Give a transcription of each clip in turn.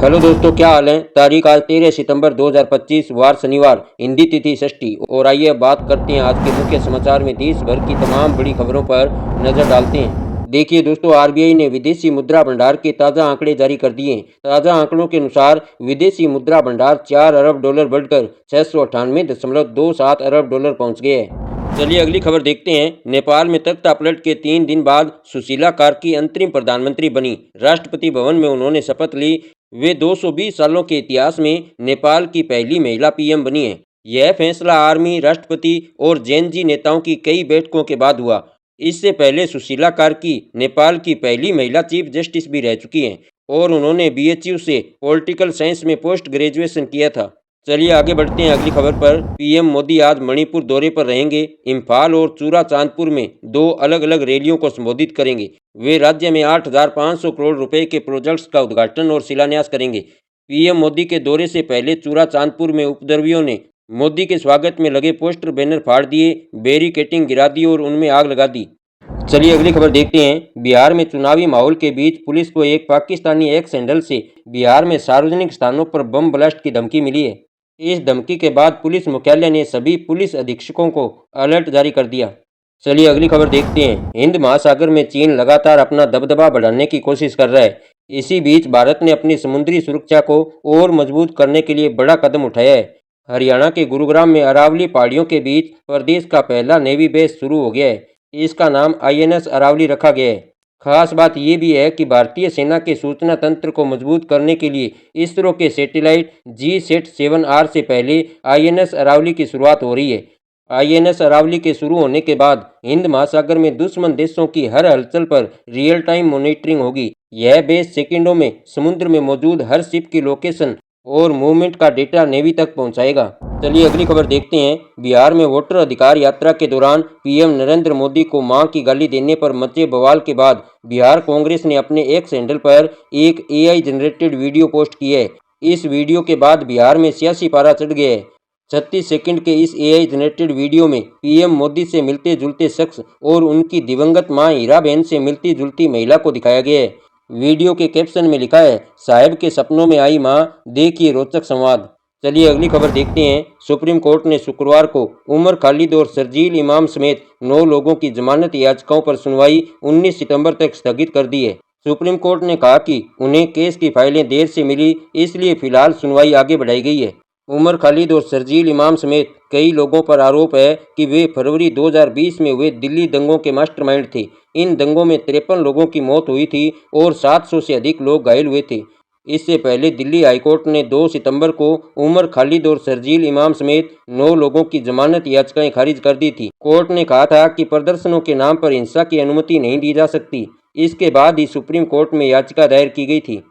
Hello दोस्तों, क्या हाल है। तारीख आज 13 सितंबर 2025, वार शनिवार, हिंदी तिथि षष्ठी। और आइए अब बात करते हैं आज के मुख्य समाचार में देश भर की तमाम बड़ी खबरों पर नजर डालते हैं। देखिए दोस्तों, आरबीआई ने विदेशी मुद्रा भंडार के ताज़ा आंकड़े जारी कर दिए हैं। ताज़ा आंकड़ों के अनुसार विदेशी मुद्रा भंडार 4 अरब डॉलर बढ़कर 698.27 अरब डॉलर पहुंच गए है। चलिए अगली खबर देखते हैं। नेपाल में तख्तापलट के 3 दिन बाद सुशीला कार्की अंतरिम प्रधानमंत्री बनी। राष्ट्रपति भवन में उन्होंने शपथ ली। वे 220 सालों के इतिहास में नेपाल की पहली महिला पीएम बनी हैं। यह फैसला आर्मी, राष्ट्रपति और जेएनजी नेताओं की कई बैठकों के बाद हुआ। इससे पहले सुशीला कार्की नेपाल की पहली महिला चीफ जस्टिस भी रह चुकी हैं और उन्होंने बीएचयू से पॉलिटिकल साइंस में पोस्ट ग्रेजुएशन किया था। चलिए आगे बढ़ते हैं अगली खबर पर। पीएम मोदी आज मणिपुर दौरे पर रहेंगे। इम्फाल और चूरा चांदपुर में 2 अलग अलग रैलियों को संबोधित करेंगे। वे राज्य में 8,500 करोड़ रुपए के प्रोजेक्ट्स का उद्घाटन और शिलान्यास करेंगे। पीएम मोदी के दौरे से पहले चूरा चांदपुर में उपद्रवियों ने मोदी के स्वागत में लगे पोस्टर बैनर फाड़ दिए, बैरिकेडिंग गिरा दी और उनमें आग लगा दी। चलिए अगली खबर देखते हैं। बिहार में चुनावी माहौल के बीच पुलिस को एक पाकिस्तानी एक्स हैंडल से बिहार में सार्वजनिक स्थानों पर बम ब्लास्ट की धमकी मिली है। इस धमकी के बाद पुलिस मुख्यालय ने सभी पुलिस अधीक्षकों को अलर्ट जारी कर दिया। चलिए अगली खबर देखते हैं। हिंद महासागर में चीन लगातार अपना दबदबा बढ़ाने की कोशिश कर रहा है। इसी बीच भारत ने अपनी समुद्री सुरक्षा को और मजबूत करने के लिए बड़ा कदम उठाया है। हरियाणा के गुरुग्राम में अरावली पहाड़ियों के बीच प्रदेश का पहला नेवी बेस शुरू हो गया है। इसका नाम आईएनएस अरावली रखा गया है। खास बात यह भी है कि भारतीय सेना के सूचना तंत्र को मजबूत करने के लिए इसरो के सैटेलाइट GSAT-7R से पहले आईएनएस अरावली की शुरुआत हो रही है। आईएनएस अरावली के शुरू होने के बाद हिंद महासागर में दुश्मन देशों की हर हलचल पर रियल टाइम मॉनिटरिंग होगी। यह बेस सेकंडों में समुद्र में मौजूद हर शिप की लोकेशन और मूवमेंट का डेटा नेवी तक पहुंचाएगा। चलिए अगली खबर देखते हैं। बिहार में वोटर अधिकार यात्रा के दौरान पीएम नरेंद्र मोदी को मां की गाली देने पर मचे बवाल के बाद बिहार कांग्रेस ने अपने एक्स हैंडल पर एक एआई जनरेटेड वीडियो पोस्ट की है। इस वीडियो के बाद बिहार में सियासी पारा चढ़ गया है। 36 सेकंड के इस एआई जनरेटेड वीडियो में पीएम मोदी से मिलते जुलते शख्स और उनकी दिवंगत मां हीराबेन से मिलती जुलती महिला को दिखाया गया है। वीडियो के कैप्शन में लिखा है, साहिब के सपनों में आई मां, देखिए रोचक संवाद। चलिए अगली खबर देखते हैं। सुप्रीम कोर्ट ने शुक्रवार को उमर खालिद और शर्जील इमाम समेत 9 लोगों की जमानत याचिकाओं पर सुनवाई 19 सितंबर तक स्थगित कर दी है। सुप्रीम कोर्ट ने कहा कि उन्हें केस की फाइलें देर से मिली, इसलिए फिलहाल सुनवाई आगे बढ़ाई गई है। उमर खालिद और शर्जील इमाम समेत कई लोगों पर आरोप है कि वे फरवरी 2020 में हुए दिल्ली दंगों के मास्टरमाइंड थे। इन दंगों में 53 लोगों की मौत हुई थी और 700 से अधिक लोग घायल हुए थे। इससे पहले दिल्ली हाईकोर्ट ने 2 सितंबर को उमर खालिद और शर्जील इमाम समेत 9 लोगों की जमानत याचिकाएं खारिज कर दी थी। कोर्ट ने कहा था कि प्रदर्शनों के नाम पर हिंसा की अनुमति नहीं दी जा सकती। इसके बाद ही सुप्रीम कोर्ट में याचिका दायर की गई थी।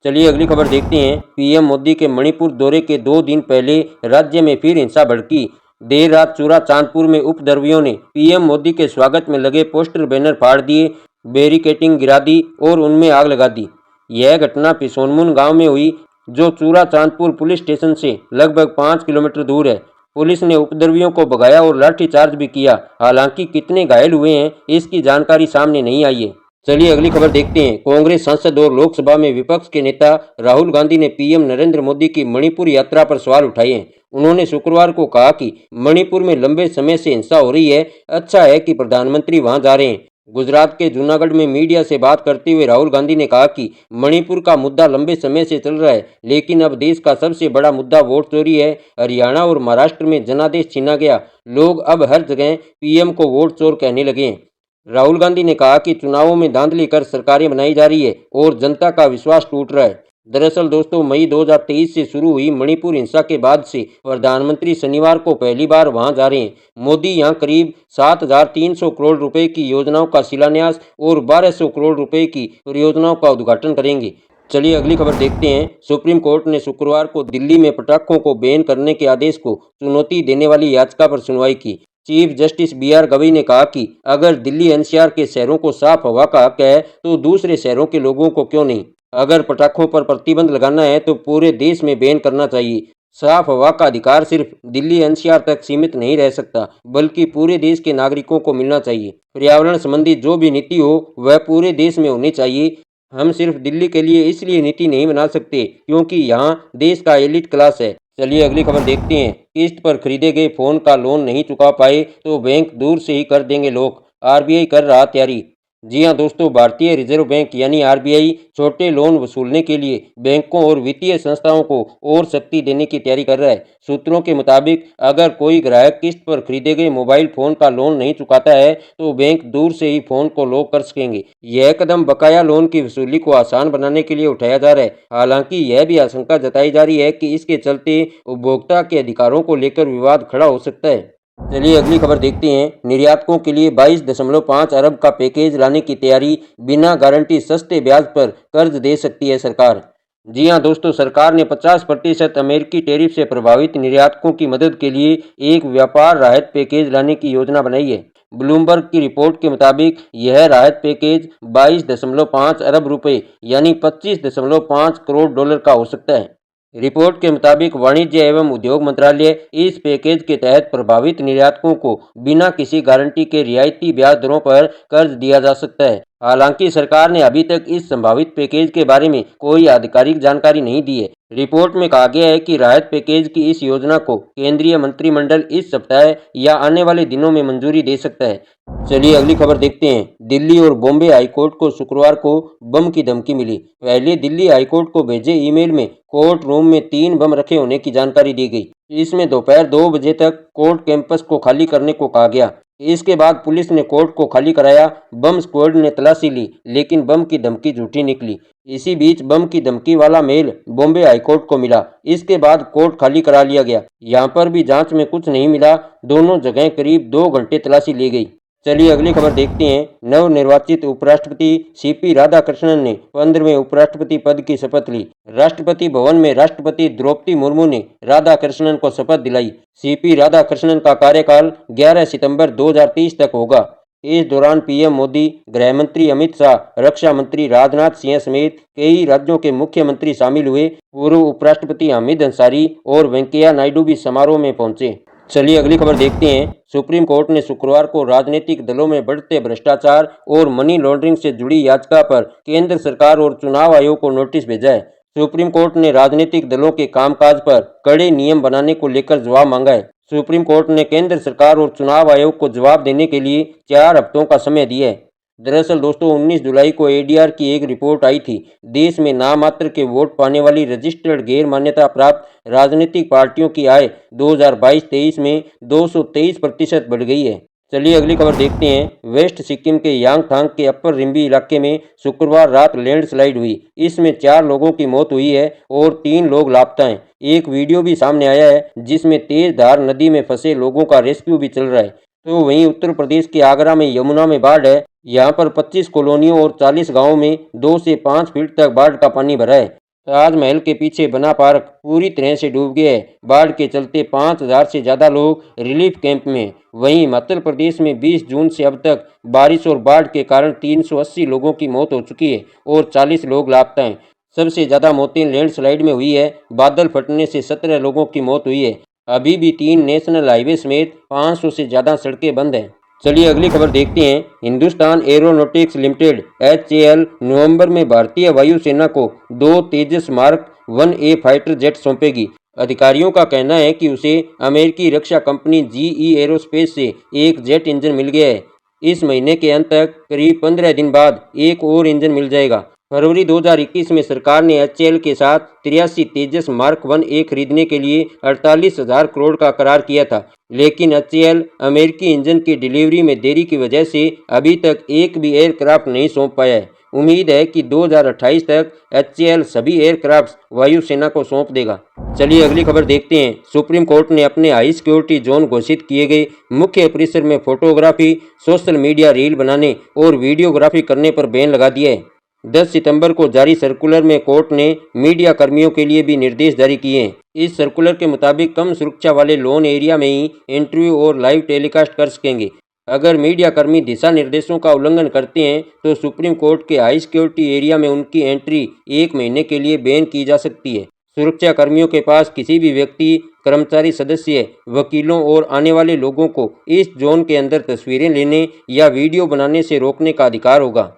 चलिए अगली खबर देखते हैं। पीएम मोदी के मणिपुर दौरे के 2 दिन पहले राज्य में फिर हिंसा भड़की। देर रात चूरा चांदपुर में उपद्रवियों ने पीएम मोदी के स्वागत में लगे पोस्टर बैनर फाड़ दिए, बैरिकेडिंग गिरा दी और उनमें आग लगा दी। यह घटना पिसोनमुन गांव में हुई, जो चूरा चांदपुर पुलिस स्टेशन से लगभग 5 किलोमीटर दूर है। पुलिस ने उपद्रवियों को भगाया और लाठीचार्ज भी किया। हालांकि कितने घायल हुए हैं, इसकी जानकारी सामने नहीं आई है। चलिए अगली खबर देखते हैं। कांग्रेस सांसद और लोकसभा में विपक्ष के नेता राहुल गांधी ने पीएम नरेंद्र मोदी की मणिपुर यात्रा पर सवाल उठाए हैं। उन्होंने शुक्रवार को कहा कि मणिपुर में लंबे समय से हिंसा हो रही है, अच्छा है कि प्रधानमंत्री वहां जा रहे हैं। गुजरात के जूनागढ़ में मीडिया से बात करते हुए राहुल गांधी ने कहा कि मणिपुर का मुद्दा लंबे समय से चल रहा है, लेकिन अब देश का सबसे बड़ा मुद्दा वोट चोरी है। हरियाणा और महाराष्ट्र में जनादेश छीना गया, लोग अब हर जगह पीएम को वोट चोर कहने लगे हैं। राहुल गांधी ने कहा कि चुनावों में धांधली कर सरकारें बनाई जा रही है और जनता का विश्वास टूट रहा है। दरअसल दोस्तों, मई 2023 से शुरू हुई मणिपुर हिंसा के बाद से प्रधानमंत्री शनिवार को पहली बार वहां जा रहे हैं। मोदी यहां करीब 7,300 करोड़ रुपए की योजनाओं का शिलान्यास और 1,200 करोड़ रुपए की परियोजनाओं का उद्घाटन करेंगे। चलिए अगली खबर देखते हैं। सुप्रीम कोर्ट ने शुक्रवार को दिल्ली में पटाखों को बैन करने के आदेश को चुनौती देने वाली याचिका पर सुनवाई की। चीफ जस्टिस BR गवई ने कहा कि अगर दिल्ली NCR के शहरों को साफ हवा का हक है तो दूसरे शहरों के लोगों को क्यों नहीं। अगर पटाखों पर प्रतिबंध लगाना है तो पूरे देश में बैन करना चाहिए। साफ हवा का अधिकार सिर्फ दिल्ली NCR तक सीमित नहीं रह सकता, बल्कि पूरे देश के नागरिकों को मिलना चाहिए। पर्यावरण संबंधी जो भी नीति हो वह पूरे देश में होनी चाहिए। हम सिर्फ दिल्ली के लिए इसलिए नीति नहीं बना सकते क्योंकि यहाँ देश का एलिट क्लास है। चलिए अगली खबर देखते हैं। किस्त पर खरीदे गए फोन का लोन नहीं चुका पाए तो बैंक दूर से ही कर देंगे लॉक, आरबीआई कर रहा तैयारी। जी हाँ दोस्तों, भारतीय रिजर्व बैंक यानी आरबीआई छोटे लोन वसूलने के लिए बैंकों और वित्तीय संस्थाओं को और सख्ती देने की तैयारी कर रहा है। सूत्रों के मुताबिक अगर कोई ग्राहक किस्त पर खरीदे गए मोबाइल फोन का लोन नहीं चुकाता है तो बैंक दूर से ही फोन को लॉक कर सकेंगे। यह कदम बकाया लोन की वसूली को आसान बनाने के लिए उठाया जा रहा है। हालांकि यह भी आशंका जताई जा रही है कि इसके चलते उपभोक्ता के अधिकारों को लेकर विवाद खड़ा हो सकता है। चलिए अगली खबर देखते हैं। निर्यातकों के लिए 22.5 अरब का पैकेज लाने की तैयारी, बिना गारंटी सस्ते ब्याज पर कर्ज दे सकती है सरकार। जी हां दोस्तों, सरकार ने 50% अमेरिकी टैरिफ से प्रभावित निर्यातकों की मदद के लिए एक व्यापार राहत पैकेज लाने की योजना बनाई है। ब्लूमबर्ग की रिपोर्ट के मुताबिक यह राहत पैकेज 22.5 अरब रुपए यानी 25.5 करोड़ डॉलर का हो सकता है। रिपोर्ट के मुताबिक वाणिज्य एवं उद्योग मंत्रालय इस पैकेज के तहत प्रभावित निर्यातकों को बिना किसी गारंटी के रियायती ब्याज दरों पर कर्ज दिया जा सकता है। हालांकि सरकार ने अभी तक इस संभावित पैकेज के बारे में कोई आधिकारिक जानकारी नहीं दी है। रिपोर्ट में कहा गया है कि राहत पैकेज की इस योजना को केंद्रीय मंत्रिमंडल इस सप्ताह या आने वाले दिनों में मंजूरी दे सकता है। चलिए अगली खबर देखते हैं। दिल्ली और बॉम्बे हाईकोर्ट को शुक्रवार को बम की धमकी मिली। पहले दिल्ली हाईकोर्ट को भेजे ईमेल में कोर्ट रूम में 3 बम रखे होने की जानकारी दी गई। इसमें दोपहर 2 बजे तक कोर्ट कैंपस को खाली करने को कहा गया। इसके बाद पुलिस ने कोर्ट को खाली कराया। बम स्क्वाड ने तलाशी ली लेकिन बम की धमकी झूठी निकली। इसी बीच बम की धमकी वाला मेल बॉम्बे हाईकोर्ट को मिला। इसके बाद कोर्ट खाली करा लिया गया। यहाँ पर भी जांच में कुछ नहीं मिला। दोनों जगह करीब 2 घंटे तलाशी ली गई। चलिए अगली खबर देखते हैं। नवनिर्वाचित उपराष्ट्रपति सीपी राधाकृष्णन ने 15वें उपराष्ट्रपति पद की शपथ ली। राष्ट्रपति भवन में राष्ट्रपति द्रौपदी मुर्मू ने राधाकृष्णन को शपथ दिलाई। सीपी राधाकृष्णन का कार्यकाल 11 सितंबर 2030 तक होगा। इस दौरान पीएम मोदी, गृह मंत्री अमित शाह, रक्षा मंत्री राजनाथ सिंह समेत कई राज्यों के मुख्यमंत्री शामिल हुए। पूर्व उपराष्ट्रपति हामिद अंसारी और वेंकैया नायडू भी समारोह में पहुंचे। चलिए अगली खबर देखते हैं। सुप्रीम कोर्ट ने शुक्रवार को राजनीतिक दलों में बढ़ते भ्रष्टाचार और मनी लॉन्ड्रिंग से जुड़ी याचिका पर केंद्र सरकार और चुनाव आयोग को नोटिस भेजा है। सुप्रीम कोर्ट ने राजनीतिक दलों के कामकाज पर कड़े नियम बनाने को लेकर जवाब मांगा है। सुप्रीम कोर्ट ने केंद्र सरकार और चुनाव आयोग को जवाब देने के लिए 4 हफ्तों का समय दिया है। दरअसल दोस्तों 19 जुलाई को एडीआर की एक रिपोर्ट आई थी। देश में नामात्र के वोट पाने वाली रजिस्टर्ड गैर मान्यता प्राप्त राजनीतिक पार्टियों की आय 2022-23 में 223% बढ़ गई है। चलिए अगली खबर देखते हैं। वेस्ट सिक्किम के यांगथांग के अपर रिम्बी इलाके में शुक्रवार रात लैंडस्लाइड हुई। इसमें 4 लोगों की मौत हुई है और 3 लोग लापता हैं। एक वीडियो भी सामने आया है जिसमें तेज धार नदी में फंसे लोगों का रेस्क्यू भी चल रहा है। तो वहीं उत्तर प्रदेश के आगरा में यमुना में बाढ़ है। यहाँ पर 25 कॉलोनियों और 40 गांवों में 2 से 5 फीट तक बाढ़ का पानी भरा है। ताजमहल के पीछे बना पार्क पूरी तरह से डूब गया है। बाढ़ के चलते 5000 से ज़्यादा लोग रिलीफ कैंप में। वहीं हिमाचल प्रदेश में 20 जून से अब तक बारिश और बाढ़ के कारण 380 लोगों की मौत हो चुकी है और 40 लोग लापता हैं। सबसे ज़्यादा मौतें लैंडस्लाइड में हुई है। बादल फटने से 17 लोगों की मौत हुई है। अभी भी 3 नेशनल हाईवे समेत 500 से ज़्यादा सड़कें बंद हैं। चलिए अगली खबर देखते हैं। हिंदुस्तान एरोनॉटिक्स लिमिटेड HAL नवंबर में भारतीय वायुसेना को 2 तेजस मार्क 1A फाइटर जेट सौंपेगी। अधिकारियों का कहना है कि उसे अमेरिकी रक्षा कंपनी GE एरोस्पेस से एक जेट इंजन मिल गया है। इस महीने के अंत तक करीब 15 दिन बाद एक और इंजन मिल जाएगा। फरवरी 2021 में सरकार ने HAL के साथ 83 तेजस मार्क 1A खरीदने के लिए 48,000 करोड़ का करार किया था, लेकिन HAL अमेरिकी इंजन की डिलीवरी में देरी की वजह से अभी तक एक भी एयरक्राफ्ट नहीं सौंप पाया है। उम्मीद है कि 2028 तक HAL सभी एयरक्राफ्ट वायुसेना को सौंप देगा। चलिए अगली खबर देखते हैं। सुप्रीम कोर्ट ने अपने हाई सिक्योरिटी जोन घोषित किए गए मुख्य परिसर में फोटोग्राफी, सोशल मीडिया रील बनाने और वीडियोग्राफी करने पर बैन लगा दिया है। 10 सितंबर को जारी सर्कुलर में कोर्ट ने मीडिया कर्मियों के लिए भी निर्देश जारी किए हैं। इस सर्कुलर के मुताबिक कम सुरक्षा वाले लोन एरिया में ही इंटरव्यू और लाइव टेलीकास्ट कर सकेंगे। अगर मीडिया कर्मी दिशा निर्देशों का उल्लंघन करते हैं तो सुप्रीम कोर्ट के हाई सिक्योरिटी एरिया में उनकी एंट्री 1 महीने के लिए बैन की जा सकती है। सुरक्षा कर्मियों के पास किसी भी व्यक्ति, कर्मचारी, सदस्य, वकीलों और आने वाले लोगों को इस जोन के अंदर तस्वीरें लेने या वीडियो बनाने से रोकने का अधिकार होगा।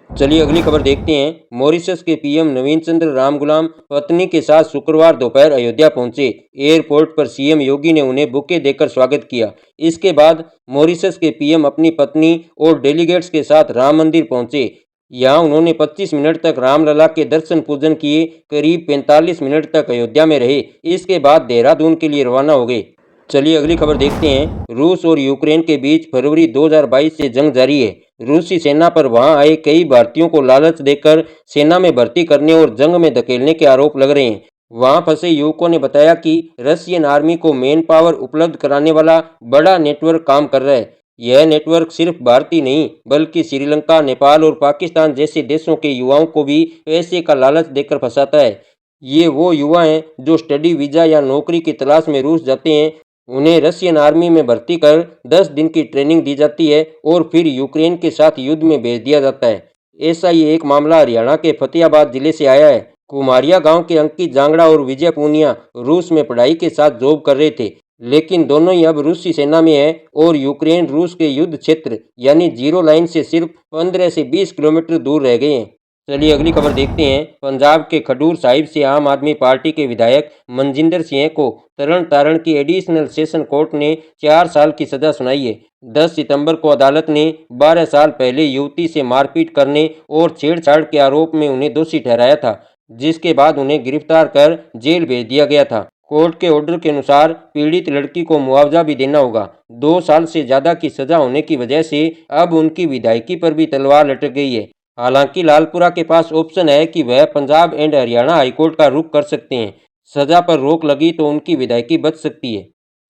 चलिए अगली खबर देखते हैं। मॉरिशस के पीएम नवीन चंद्र रामगुलाम पत्नी के साथ शुक्रवार दोपहर अयोध्या पहुंचे। एयरपोर्ट पर सीएम योगी ने उन्हें बुके देकर स्वागत किया। इसके बाद मॉरिशस के पीएम अपनी पत्नी और डेलीगेट्स के साथ राम मंदिर पहुंचे। यहां उन्होंने 25 मिनट तक रामलला के दर्शन पूजन किए। करीब 45 मिनट तक अयोध्या में रहे। इसके बाद देहरादून के लिए रवाना हो गए। चलिए अगली खबर देखते हैं। रूस और यूक्रेन के बीच फरवरी 2022 से जंग जारी है। रूसी सेना पर वहां आए कई भारतीयों को लालच देकर सेना में भर्ती करने और जंग में धकेलने के आरोप लग रहे हैं। वहां फंसे युवकों ने बताया कि रशियन आर्मी को मैन पावर उपलब्ध कराने वाला बड़ा नेटवर्क काम कर रहा है। यह नेटवर्क सिर्फ भारतीय नहीं बल्कि श्रीलंका, नेपाल और पाकिस्तान जैसे देशों के युवाओं को भी पैसे का लालच देकर फंसाता है। ये वो युवा हैं जो स्टडी वीजा या नौकरी की तलाश में रूस जाते हैं। उन्हें रशियन आर्मी में भर्ती कर 10 दिन की ट्रेनिंग दी जाती है और फिर यूक्रेन के साथ युद्ध में भेज दिया जाता है। ऐसा ही एक मामला हरियाणा के फतेहाबाद जिले से आया है। कुमारिया गांव के अंकित जांगड़ा और विजय पूनिया रूस में पढ़ाई के साथ जॉब कर रहे थे, लेकिन दोनों ही अब रूसी सेना में हैं और यूक्रेन रूस के युद्ध क्षेत्र यानी जीरो लाइन से सिर्फ 15 से 20 किलोमीटर दूर रह गए हैं। चलिए अगली खबर देखते हैं। पंजाब के खडूर साहिब से आम आदमी पार्टी के विधायक मनजिंदर सिंह को तरन तारण की एडिशनल सेशन कोर्ट ने 4 साल की सजा सुनाई है। 10 सितंबर को अदालत ने 12 साल पहले युवती से मारपीट करने और छेड़छाड़ के आरोप में उन्हें दोषी ठहराया था, जिसके बाद उन्हें गिरफ्तार कर जेल भेज दिया गया था। कोर्ट के ऑर्डर के अनुसार पीड़ित लड़की को मुआवजा भी देना होगा। 2 साल से ज़्यादा की सजा होने की वजह से अब उनकी विधायकी पर भी तलवार लटक गई है। हालांकि लालपुरा के पास ऑप्शन है कि वह पंजाब एंड हरियाणा हाईकोर्ट का रुख कर सकते हैं। सजा पर रोक लगी तो उनकी विधायकी बच सकती है।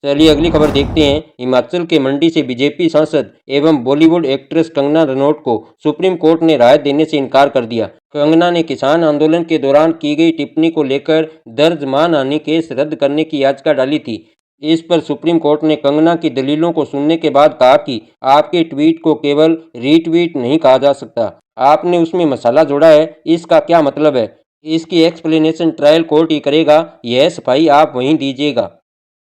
चलिए अगली खबर देखते हैं। हिमाचल के मंडी से बीजेपी सांसद एवं बॉलीवुड एक्ट्रेस कंगना रनौत को सुप्रीम कोर्ट ने राहत देने से इनकार कर दिया। कंगना ने किसान आंदोलन के दौरान की गई टिप्पणी को लेकर दर्ज मानहानि केस रद्द करने की याचिका डाली थी। इस पर सुप्रीम कोर्ट ने कंगना की दलीलों को सुनने के बाद कहा कि आपके ट्वीट को केवल रीट्वीट नहीं कहा जा सकता, आपने उसमें मसाला जोड़ा है, इसका क्या मतलब है? इसकी एक्सप्लेनेशन ट्रायल कोर्ट ही करेगा, यह सफाई आप वहीं दीजिएगा।